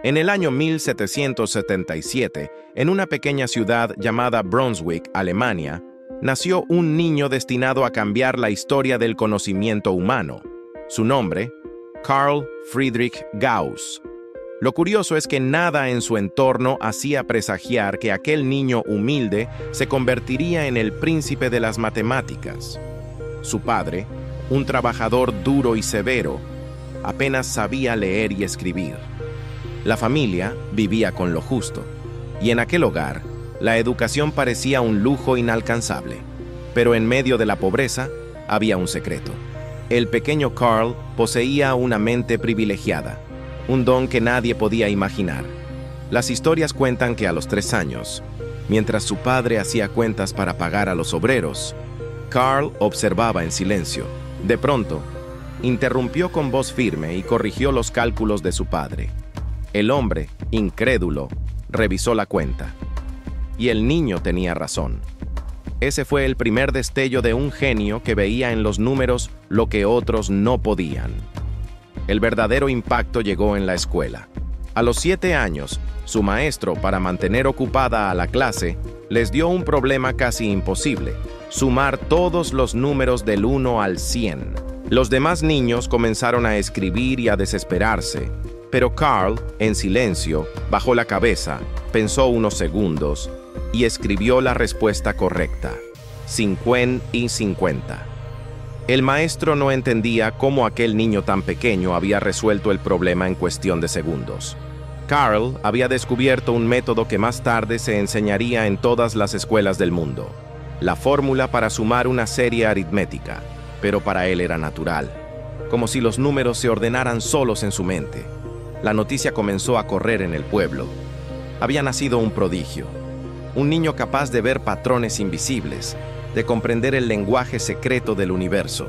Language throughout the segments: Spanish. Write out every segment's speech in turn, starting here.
En el año 1777, en una pequeña ciudad llamada Brunswick, Alemania, nació un niño destinado a cambiar la historia del conocimiento humano. Su nombre, Carl Friedrich Gauss. Lo curioso es que nada en su entorno hacía presagiar que aquel niño humilde se convertiría en el príncipe de las matemáticas. Su padre, un trabajador duro y severo, apenas sabía leer y escribir. La familia vivía con lo justo, y en aquel hogar, la educación parecía un lujo inalcanzable. Pero en medio de la pobreza, había un secreto. El pequeño Carl poseía una mente privilegiada, un don que nadie podía imaginar. Las historias cuentan que a los 3 años, mientras su padre hacía cuentas para pagar a los obreros, Carl observaba en silencio. De pronto, interrumpió con voz firme y corrigió los cálculos de su padre. El hombre, incrédulo, revisó la cuenta. Y el niño tenía razón. Ese fue el primer destello de un genio que veía en los números lo que otros no podían. El verdadero impacto llegó en la escuela. A los 7 años, su maestro, para mantener ocupada a la clase, les dio un problema casi imposible: sumar todos los números del 1 al 100. Los demás niños comenzaron a escribir y a desesperarse, pero Carl, en silencio, bajó la cabeza, pensó unos segundos y escribió la respuesta correcta: 50 y 50. El maestro no entendía cómo aquel niño tan pequeño había resuelto el problema en cuestión de segundos. Carl había descubierto un método que más tarde se enseñaría en todas las escuelas del mundo: la fórmula para sumar una serie aritmética, pero para él era natural, como si los números se ordenaran solos en su mente. La noticia comenzó a correr en el pueblo. Había nacido un prodigio, un niño capaz de ver patrones invisibles, de comprender el lenguaje secreto del universo.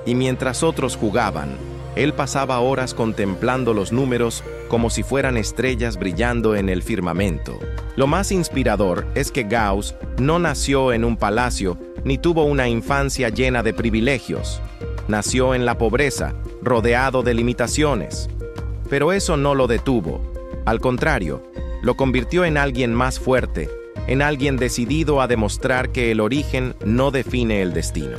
Y mientras otros jugaban, él pasaba horas contemplando los números como si fueran estrellas brillando en el firmamento. Lo más inspirador es que Gauss no nació en un palacio ni tuvo una infancia llena de privilegios. Nació en la pobreza, rodeado de limitaciones. Pero eso no lo detuvo. Al contrario, lo convirtió en alguien más fuerte, en alguien decidido a demostrar que el origen no define el destino.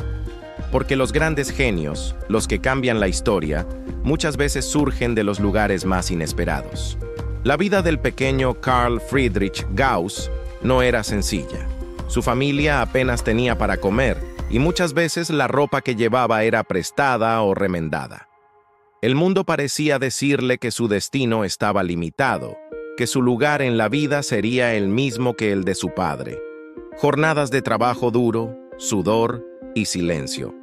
Porque los grandes genios, los que cambian la historia, muchas veces surgen de los lugares más inesperados. La vida del pequeño Carl Friedrich Gauss no era sencilla. Su familia apenas tenía para comer, y muchas veces la ropa que llevaba era prestada o remendada. El mundo parecía decirle que su destino estaba limitado, que su lugar en la vida sería el mismo que el de su padre. Jornadas de trabajo duro, sudor y silencio.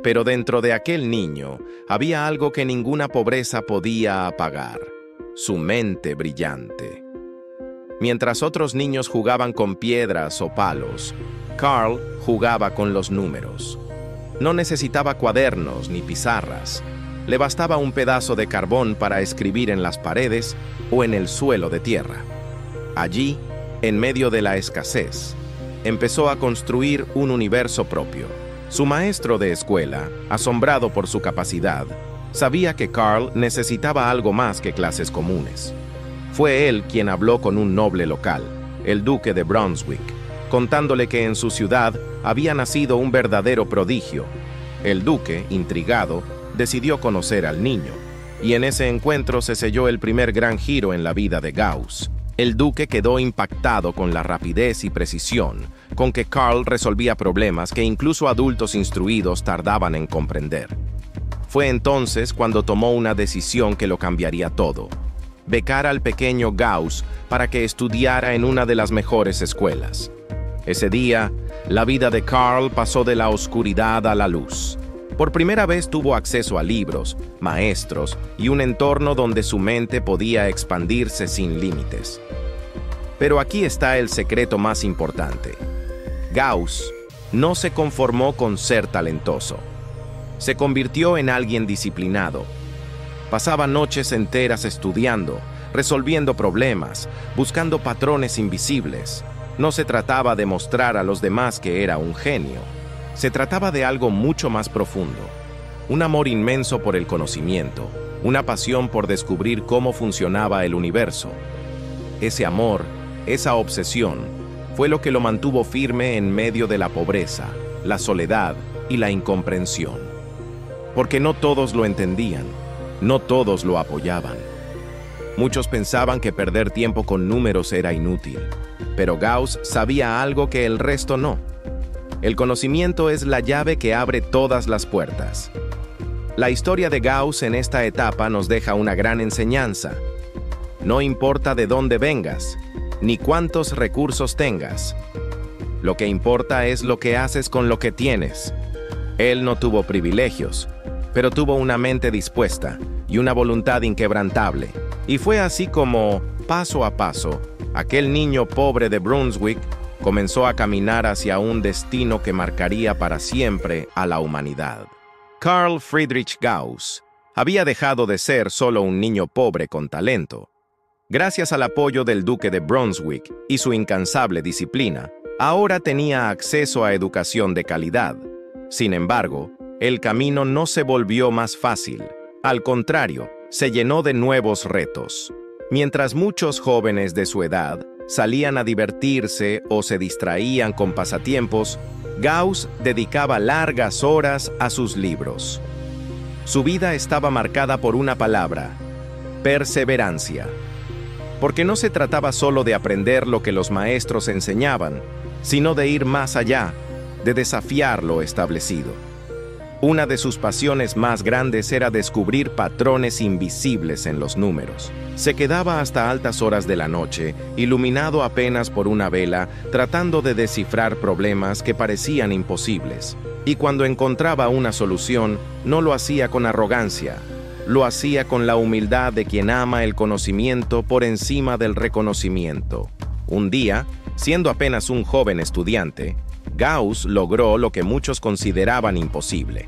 Pero dentro de aquel niño había algo que ninguna pobreza podía apagar: su mente brillante. Mientras otros niños jugaban con piedras o palos, Carl jugaba con los números. No necesitaba cuadernos ni pizarras. Le bastaba un pedazo de carbón para escribir en las paredes o en el suelo de tierra. Allí, en medio de la escasez, empezó a construir un universo propio. Su maestro de escuela, asombrado por su capacidad, sabía que Carl necesitaba algo más que clases comunes. Fue él quien habló con un noble local, el duque de Brunswick, contándole que en su ciudad había nacido un verdadero prodigio. El duque, intrigado, decidió conocer al niño, y en ese encuentro se selló el primer gran giro en la vida de Gauss. El duque quedó impactado con la rapidez y precisión con que Carl resolvía problemas que incluso adultos instruidos tardaban en comprender. Fue entonces cuando tomó una decisión que lo cambiaría todo: becar al pequeño Gauss para que estudiara en una de las mejores escuelas. Ese día, la vida de Carl pasó de la oscuridad a la luz. Por primera vez tuvo acceso a libros, maestros y un entorno donde su mente podía expandirse sin límites. Pero aquí está el secreto más importante. Gauss no se conformó con ser talentoso. Se convirtió en alguien disciplinado. Pasaba noches enteras estudiando, resolviendo problemas, buscando patrones invisibles. No se trataba de mostrar a los demás que era un genio. Se trataba de algo mucho más profundo: un amor inmenso por el conocimiento, una pasión por descubrir cómo funcionaba el universo. Ese amor, esa obsesión, fue lo que lo mantuvo firme en medio de la pobreza, la soledad y la incomprensión. Porque no todos lo entendían, no todos lo apoyaban. Muchos pensaban que perder tiempo con números era inútil, pero Gauss sabía algo que el resto no. El conocimiento es la llave que abre todas las puertas. La historia de Gauss en esta etapa nos deja una gran enseñanza. No importa de dónde vengas, ni cuántos recursos tengas. Lo que importa es lo que haces con lo que tienes. Él no tuvo privilegios, pero tuvo una mente dispuesta y una voluntad inquebrantable. Y fue así como, paso a paso, aquel niño pobre de Brunswick comenzó a caminar hacia un destino que marcaría para siempre a la humanidad. Carl Friedrich Gauss había dejado de ser solo un niño pobre con talento. Gracias al apoyo del duque de Brunswick y su incansable disciplina, ahora tenía acceso a educación de calidad. Sin embargo, el camino no se volvió más fácil. Al contrario, se llenó de nuevos retos. Mientras muchos jóvenes de su edad salían a divertirse o se distraían con pasatiempos, Gauss dedicaba largas horas a sus libros. Su vida estaba marcada por una palabra: perseverancia. Porque no se trataba solo de aprender lo que los maestros enseñaban, sino de ir más allá, de desafiar lo establecido. Una de sus pasiones más grandes era descubrir patrones invisibles en los números. Se quedaba hasta altas horas de la noche, iluminado apenas por una vela, tratando de descifrar problemas que parecían imposibles. Y cuando encontraba una solución, no lo hacía con arrogancia. Lo hacía con la humildad de quien ama el conocimiento por encima del reconocimiento. Un día, siendo apenas un joven estudiante, Gauss logró lo que muchos consideraban imposible: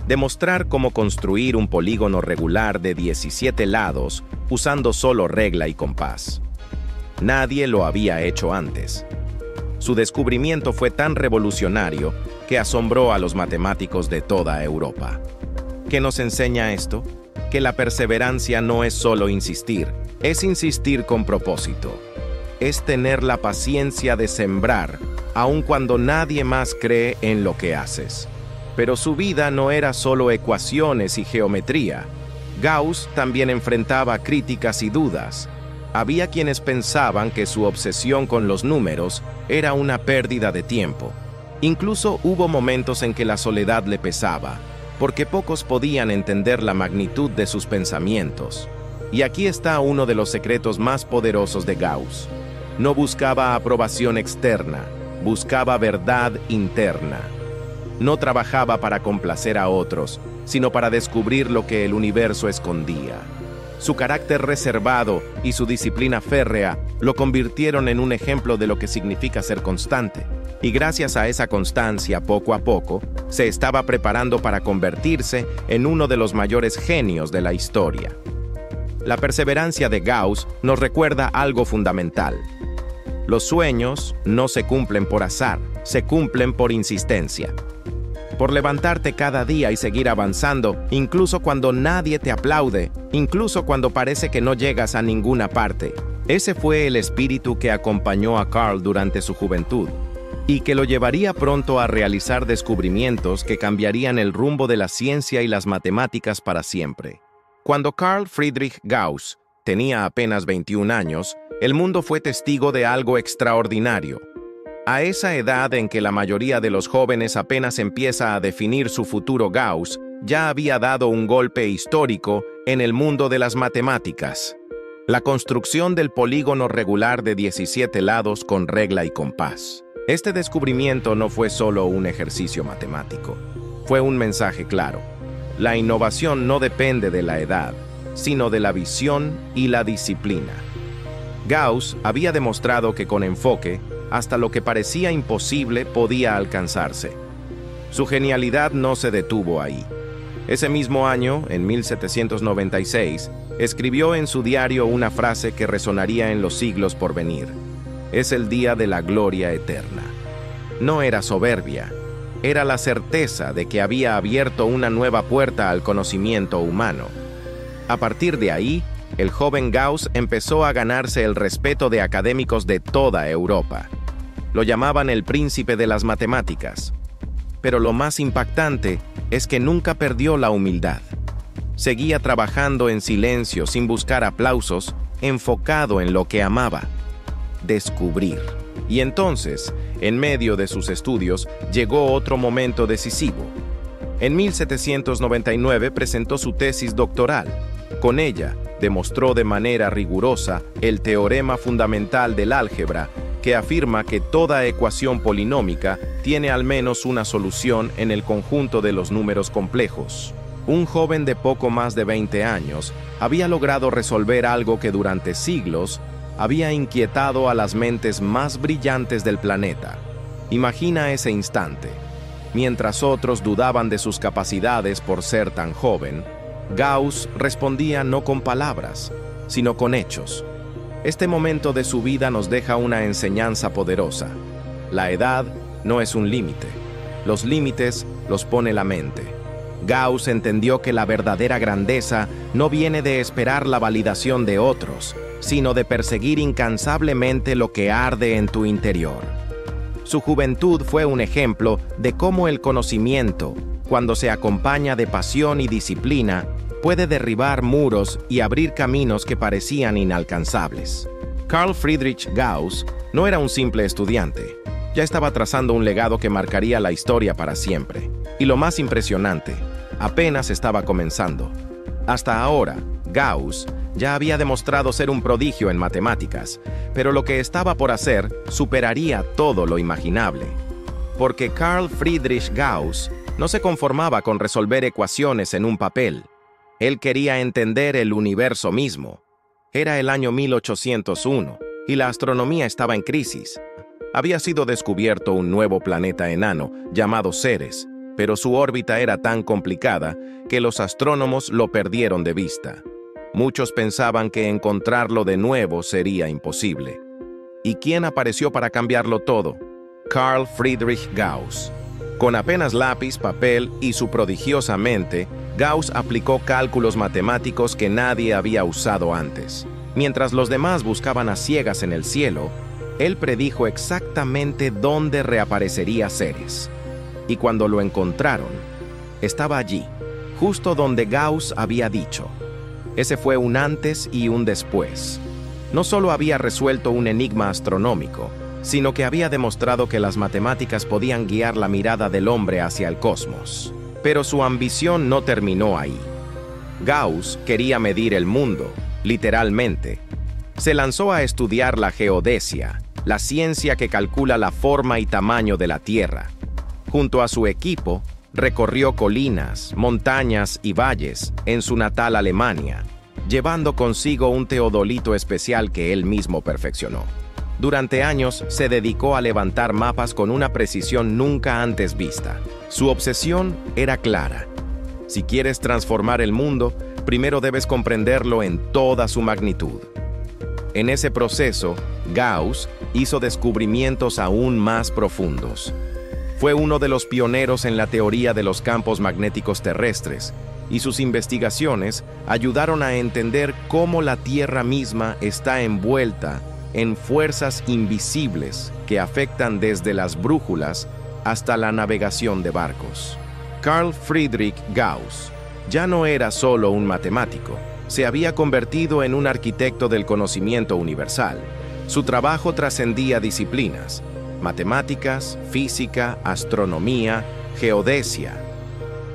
demostrar cómo construir un polígono regular de 17 lados usando solo regla y compás. Nadie lo había hecho antes. Su descubrimiento fue tan revolucionario que asombró a los matemáticos de toda Europa. ¿Qué nos enseña esto? Que la perseverancia no es solo insistir, es insistir con propósito. Es tener la paciencia de sembrar, aun cuando nadie más cree en lo que haces. Pero su vida no era solo ecuaciones y geometría. Gauss también enfrentaba críticas y dudas. Había quienes pensaban que su obsesión con los números era una pérdida de tiempo. Incluso hubo momentos en que la soledad le pesaba, porque pocos podían entender la magnitud de sus pensamientos. Y aquí está uno de los secretos más poderosos de Gauss. No buscaba aprobación externa, buscaba verdad interna. No trabajaba para complacer a otros, sino para descubrir lo que el universo escondía. Su carácter reservado y su disciplina férrea lo convirtieron en un ejemplo de lo que significa ser constante. Y gracias a esa constancia, poco a poco, se estaba preparando para convertirse en uno de los mayores genios de la historia. La perseverancia de Gauss nos recuerda algo fundamental. Los sueños no se cumplen por azar, se cumplen por insistencia. Por levantarte cada día y seguir avanzando, incluso cuando nadie te aplaude, incluso cuando parece que no llegas a ninguna parte. Ese fue el espíritu que acompañó a Carl durante su juventud, y que lo llevaría pronto a realizar descubrimientos que cambiarían el rumbo de la ciencia y las matemáticas para siempre. Cuando Carl Friedrich Gauss tenía apenas 21 años, el mundo fue testigo de algo extraordinario. A esa edad en que la mayoría de los jóvenes apenas empieza a definir su futuro, Gauss ya había dado un golpe histórico en el mundo de las matemáticas: la construcción del polígono regular de 17 lados con regla y compás. Este descubrimiento no fue solo un ejercicio matemático, fue un mensaje claro. La innovación no depende de la edad, sino de la visión y la disciplina. Gauss había demostrado que con enfoque, hasta lo que parecía imposible podía alcanzarse. Su genialidad no se detuvo ahí. Ese mismo año, en 1796, escribió en su diario una frase que resonaría en los siglos por venir: es el día de la gloria eterna. No era soberbia, era la certeza de que había abierto una nueva puerta al conocimiento humano. A partir de ahí, el joven Gauss empezó a ganarse el respeto de académicos de toda Europa. Lo llamaban el príncipe de las matemáticas. Pero lo más impactante es que nunca perdió la humildad. Seguía trabajando en silencio, sin buscar aplausos, enfocado en lo que amaba: descubrir. Y entonces, en medio de sus estudios, llegó otro momento decisivo. En 1799 presentó su tesis doctoral. Con ella, demostró de manera rigurosa el teorema fundamental del álgebra, que afirma que toda ecuación polinómica tiene al menos una solución en el conjunto de los números complejos. Un joven de poco más de 20 años había logrado resolver algo que durante siglos había inquietado a las mentes más brillantes del planeta. Imagina ese instante. Mientras otros dudaban de sus capacidades por ser tan joven, Gauss respondía no con palabras, sino con hechos. Este momento de su vida nos deja una enseñanza poderosa. La edad no es un límite. Los límites los pone la mente. Gauss entendió que la verdadera grandeza no viene de esperar la validación de otros, sino de perseguir incansablemente lo que arde en tu interior. Su juventud fue un ejemplo de cómo el conocimiento, cuando se acompaña de pasión y disciplina, puede derribar muros y abrir caminos que parecían inalcanzables. Carl Friedrich Gauss no era un simple estudiante. Ya estaba trazando un legado que marcaría la historia para siempre. Y lo más impresionante, apenas estaba comenzando. Hasta ahora, Gauss ya había demostrado ser un prodigio en matemáticas, pero lo que estaba por hacer superaría todo lo imaginable. Porque Carl Friedrich Gauss no se conformaba con resolver ecuaciones en un papel. Él quería entender el universo mismo. Era el año 1801 y la astronomía estaba en crisis. Había sido descubierto un nuevo planeta enano llamado Ceres, pero su órbita era tan complicada que los astrónomos lo perdieron de vista. Muchos pensaban que encontrarlo de nuevo sería imposible. ¿Y quién apareció para cambiarlo todo? Carl Friedrich Gauss. Con apenas lápiz, papel y su prodigiosa mente, Gauss aplicó cálculos matemáticos que nadie había usado antes. Mientras los demás buscaban a ciegas en el cielo, él predijo exactamente dónde reaparecería Ceres. Y cuando lo encontraron, estaba allí, justo donde Gauss había dicho. Ese fue un antes y un después. No solo había resuelto un enigma astronómico, sino que había demostrado que las matemáticas podían guiar la mirada del hombre hacia el cosmos. Pero su ambición no terminó ahí. Gauss quería medir el mundo, literalmente. Se lanzó a estudiar la geodesia, la ciencia que calcula la forma y tamaño de la Tierra. Junto a su equipo, recorrió colinas, montañas y valles en su natal Alemania, llevando consigo un teodolito especial que él mismo perfeccionó. Durante años se dedicó a levantar mapas con una precisión nunca antes vista. Su obsesión era clara. Si quieres transformar el mundo, primero debes comprenderlo en toda su magnitud. En ese proceso, Gauss hizo descubrimientos aún más profundos. Fue uno de los pioneros en la teoría de los campos magnéticos terrestres, y sus investigaciones ayudaron a entender cómo la Tierra misma está envuelta en fuerzas invisibles que afectan desde las brújulas hasta la navegación de barcos. Carl Friedrich Gauss ya no era solo un matemático, se había convertido en un arquitecto del conocimiento universal. Su trabajo trascendía disciplinas: matemáticas, física, astronomía, geodesia.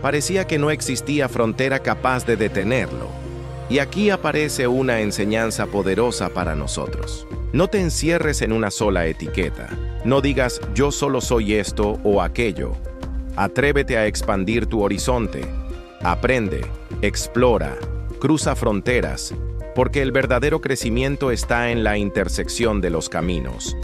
Parecía que no existía frontera capaz de detenerlo. Y aquí aparece una enseñanza poderosa para nosotros. No te encierres en una sola etiqueta. No digas yo solo soy esto o aquello. Atrévete a expandir tu horizonte. Aprende, explora, cruza fronteras, porque el verdadero crecimiento está en la intersección de los caminos.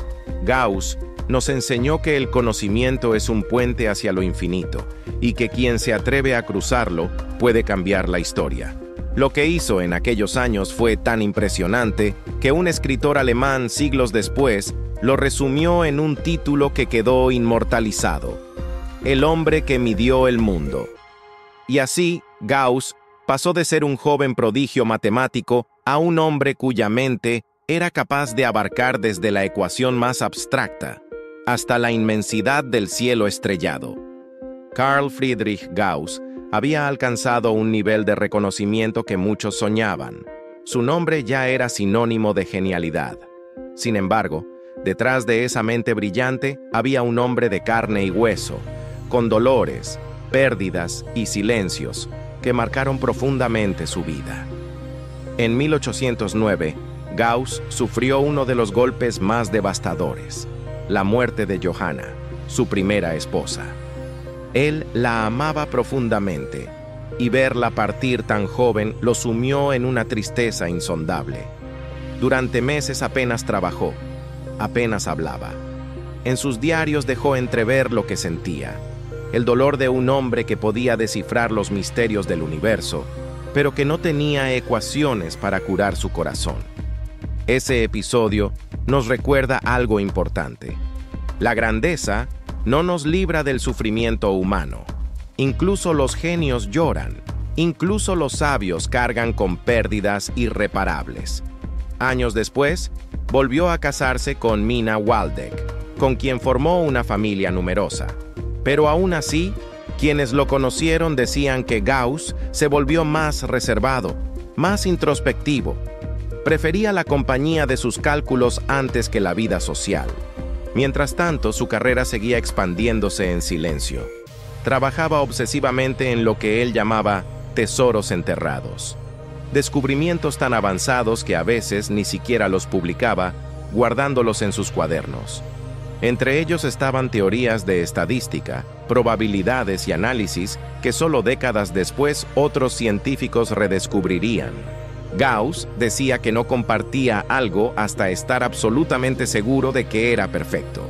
Gauss nos enseñó que el conocimiento es un puente hacia lo infinito y que quien se atreve a cruzarlo puede cambiar la historia. Lo que hizo en aquellos años fue tan impresionante que un escritor alemán siglos después lo resumió en un título que quedó inmortalizado: El hombre que midió el mundo. Y así, Gauss pasó de ser un joven prodigio matemático a un hombre cuya mente era capaz de abarcar desde la ecuación más abstracta hasta la inmensidad del cielo estrellado. Carl Friedrich Gauss había alcanzado un nivel de reconocimiento que muchos soñaban. Su nombre ya era sinónimo de genialidad. Sin embargo, detrás de esa mente brillante había un hombre de carne y hueso, con dolores, pérdidas y silencios que marcaron profundamente su vida. En 1809, Gauss sufrió uno de los golpes más devastadores, la muerte de Johanna, su primera esposa. Él la amaba profundamente, y verla partir tan joven lo sumió en una tristeza insondable. Durante meses apenas trabajó, apenas hablaba. En sus diarios dejó entrever lo que sentía, el dolor de un hombre que podía descifrar los misterios del universo, pero que no tenía ecuaciones para curar su corazón. Ese episodio nos recuerda algo importante. La grandeza no nos libra del sufrimiento humano. Incluso los genios lloran, incluso los sabios cargan con pérdidas irreparables. Años después, volvió a casarse con Mina Waldeck, con quien formó una familia numerosa. Pero aún así, quienes lo conocieron decían que Gauss se volvió más reservado, más introspectivo. Prefería la compañía de sus cálculos antes que la vida social. Mientras tanto, su carrera seguía expandiéndose en silencio. Trabajaba obsesivamente en lo que él llamaba tesoros enterrados. Descubrimientos tan avanzados que a veces ni siquiera los publicaba, guardándolos en sus cuadernos. Entre ellos estaban teorías de estadística, probabilidades y análisis que solo décadas después otros científicos redescubrirían. Gauss decía que no compartía algo hasta estar absolutamente seguro de que era perfecto.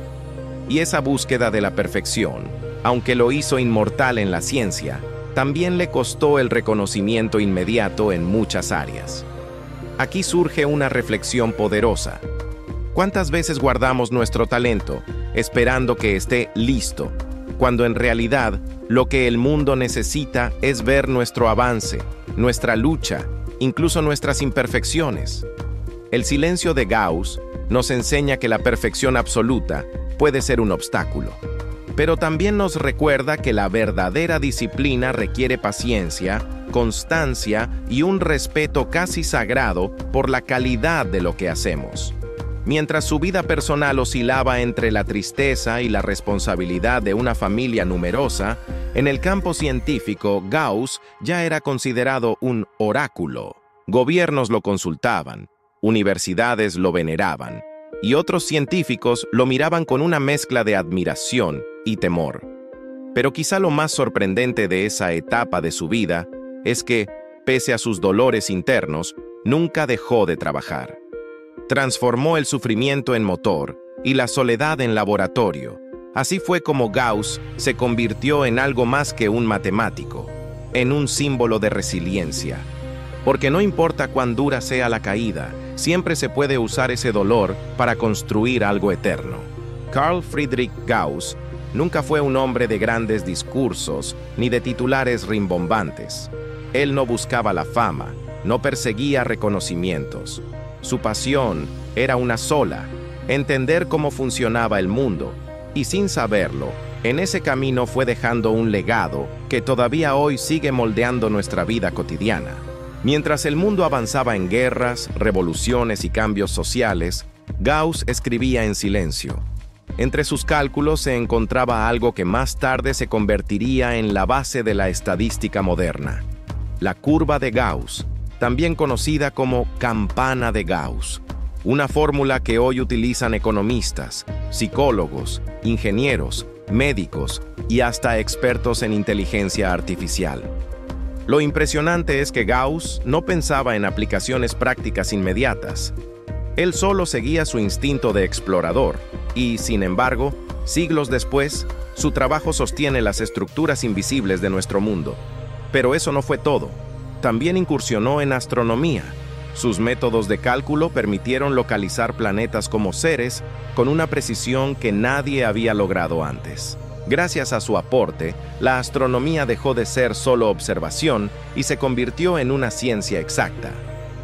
Y esa búsqueda de la perfección, aunque lo hizo inmortal en la ciencia, también le costó el reconocimiento inmediato en muchas áreas. Aquí surge una reflexión poderosa. ¿Cuántas veces guardamos nuestro talento, esperando que esté listo, cuando en realidad lo que el mundo necesita es ver nuestro avance, nuestra lucha, incluso nuestras imperfecciones? El silencio de Gauss nos enseña que la perfección absoluta puede ser un obstáculo, pero también nos recuerda que la verdadera disciplina requiere paciencia, constancia y un respeto casi sagrado por la calidad de lo que hacemos. Mientras su vida personal oscilaba entre la tristeza y la responsabilidad de una familia numerosa, en el campo científico Gauss ya era considerado un oráculo. Gobiernos lo consultaban, universidades lo veneraban, y otros científicos lo miraban con una mezcla de admiración y temor. Pero quizá lo más sorprendente de esa etapa de su vida es que, pese a sus dolores internos, nunca dejó de trabajar. Transformó el sufrimiento en motor y la soledad en laboratorio. Así fue como Gauss se convirtió en algo más que un matemático, en un símbolo de resiliencia. Porque no importa cuán dura sea la caída, siempre se puede usar ese dolor para construir algo eterno. Carl Friedrich Gauss nunca fue un hombre de grandes discursos ni de titulares rimbombantes. Él no buscaba la fama, no perseguía reconocimientos. Su pasión era una sola: entender cómo funcionaba el mundo, y sin saberlo, en ese camino fue dejando un legado que todavía hoy sigue moldeando nuestra vida cotidiana. Mientras el mundo avanzaba en guerras, revoluciones y cambios sociales, Gauss escribía en silencio. Entre sus cálculos se encontraba algo que más tarde se convertiría en la base de la estadística moderna: la curva de Gauss, también conocida como campana de Gauss, una fórmula que hoy utilizan economistas, psicólogos, ingenieros, médicos y hasta expertos en inteligencia artificial. Lo impresionante es que Gauss no pensaba en aplicaciones prácticas inmediatas. Él solo seguía su instinto de explorador y, sin embargo, siglos después, su trabajo sostiene las estructuras invisibles de nuestro mundo. Pero eso no fue todo. También incursionó en astronomía. Sus métodos de cálculo permitieron localizar planetas como Ceres con una precisión que nadie había logrado antes. Gracias a su aporte, la astronomía dejó de ser solo observación y se convirtió en una ciencia exacta.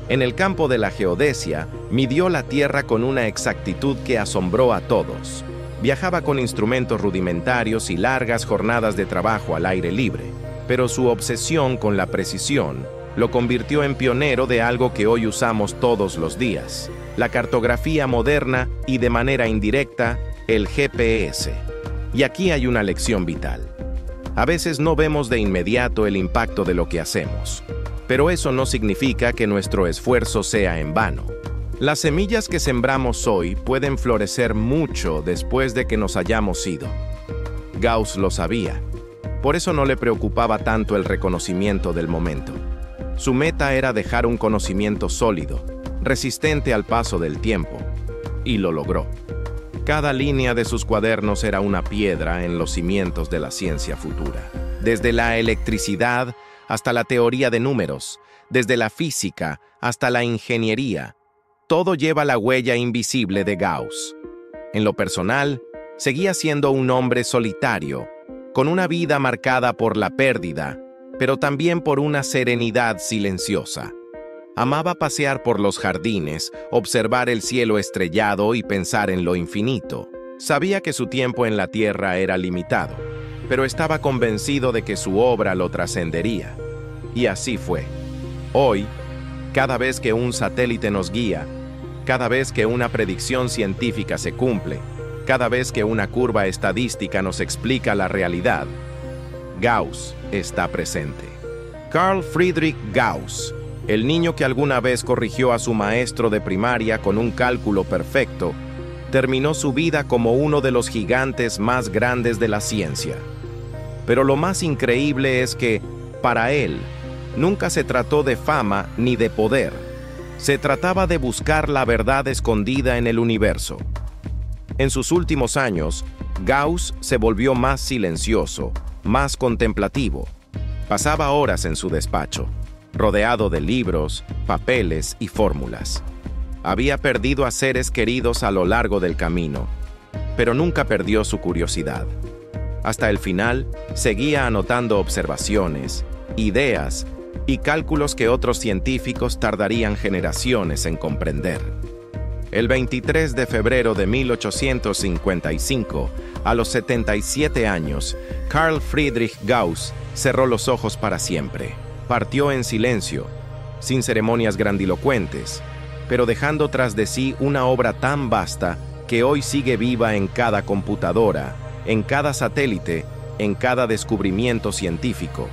En el campo de la geodesia, midió la Tierra con una exactitud que asombró a todos. Viajaba con instrumentos rudimentarios y largas jornadas de trabajo al aire libre, pero su obsesión con la precisión lo convirtió en pionero de algo que hoy usamos todos los días: la cartografía moderna y, de manera indirecta, el GPS. Y aquí hay una lección vital. A veces no vemos de inmediato el impacto de lo que hacemos, pero eso no significa que nuestro esfuerzo sea en vano. Las semillas que sembramos hoy pueden florecer mucho después de que nos hayamos ido. Gauss lo sabía. Por eso no le preocupaba tanto el reconocimiento del momento. Su meta era dejar un conocimiento sólido, resistente al paso del tiempo, y lo logró. Cada línea de sus cuadernos era una piedra en los cimientos de la ciencia futura. Desde la electricidad hasta la teoría de números, desde la física hasta la ingeniería, todo lleva la huella invisible de Gauss. En lo personal, seguía siendo un hombre solitario, con una vida marcada por la pérdida, pero también por una serenidad silenciosa. Amaba pasear por los jardines, observar el cielo estrellado y pensar en lo infinito. Sabía que su tiempo en la Tierra era limitado, pero estaba convencido de que su obra lo trascendería. Y así fue. Hoy, cada vez que un satélite nos guía, cada vez que una predicción científica se cumple, cada vez que una curva estadística nos explica la realidad, Gauss está presente. Carl Friedrich Gauss, el niño que alguna vez corrigió a su maestro de primaria con un cálculo perfecto, terminó su vida como uno de los gigantes más grandes de la ciencia. Pero lo más increíble es que, para él, nunca se trató de fama ni de poder. Se trataba de buscar la verdad escondida en el universo. En sus últimos años, Gauss se volvió más silencioso, más contemplativo. Pasaba horas en su despacho, rodeado de libros, papeles y fórmulas. Había perdido a seres queridos a lo largo del camino, pero nunca perdió su curiosidad. Hasta el final, seguía anotando observaciones, ideas y cálculos que otros científicos tardarían generaciones en comprender. El 23 de febrero de 1855, a los 77 años, Carl Friedrich Gauss cerró los ojos para siempre. Partió en silencio, sin ceremonias grandilocuentes, pero dejando tras de sí una obra tan vasta que hoy sigue viva en cada computadora, en cada satélite, en cada descubrimiento científico.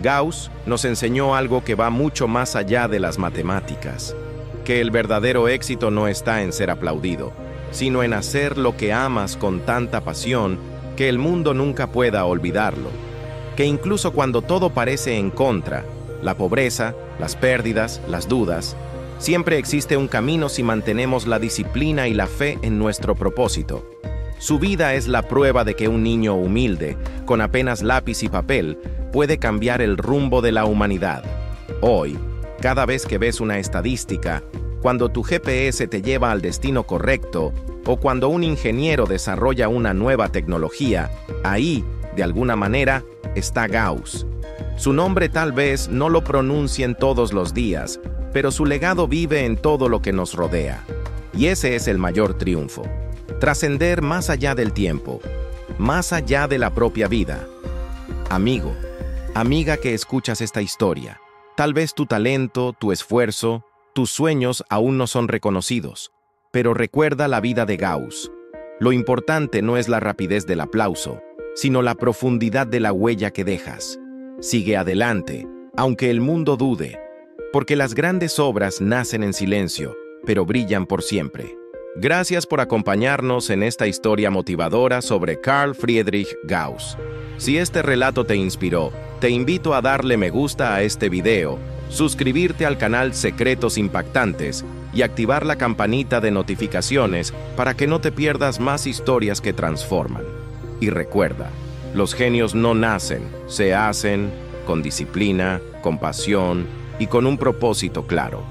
Gauss nos enseñó algo que va mucho más allá de las matemáticas, que el verdadero éxito no está en ser aplaudido, sino en hacer lo que amas con tanta pasión que el mundo nunca pueda olvidarlo. Que incluso cuando todo parece en contra, la pobreza, las pérdidas, las dudas, siempre existe un camino si mantenemos la disciplina y la fe en nuestro propósito. Su vida es la prueba de que un niño humilde, con apenas lápiz y papel, puede cambiar el rumbo de la humanidad. Hoy, cada vez que ves una estadística, cuando tu GPS te lleva al destino correcto, o cuando un ingeniero desarrolla una nueva tecnología, ahí, de alguna manera, está Gauss. Su nombre tal vez no lo pronuncien todos los días, pero su legado vive en todo lo que nos rodea. Y ese es el mayor triunfo: trascender más allá del tiempo, más allá de la propia vida. Amigo, amiga que escuchas esta historia, tal vez tu talento, tu esfuerzo, tus sueños aún no son reconocidos, pero recuerda la vida de Gauss. Lo importante no es la rapidez del aplauso, sino la profundidad de la huella que dejas. Sigue adelante, aunque el mundo dude, porque las grandes obras nacen en silencio, pero brillan por siempre. Gracias por acompañarnos en esta historia motivadora sobre Carl Friedrich Gauss. Si este relato te inspiró, te invito a darle me gusta a este video, suscribirte al canal Secretos Impactantes y activar la campanita de notificaciones para que no te pierdas más historias que transforman. Y recuerda, los genios no nacen, se hacen con disciplina, con pasión y con un propósito claro.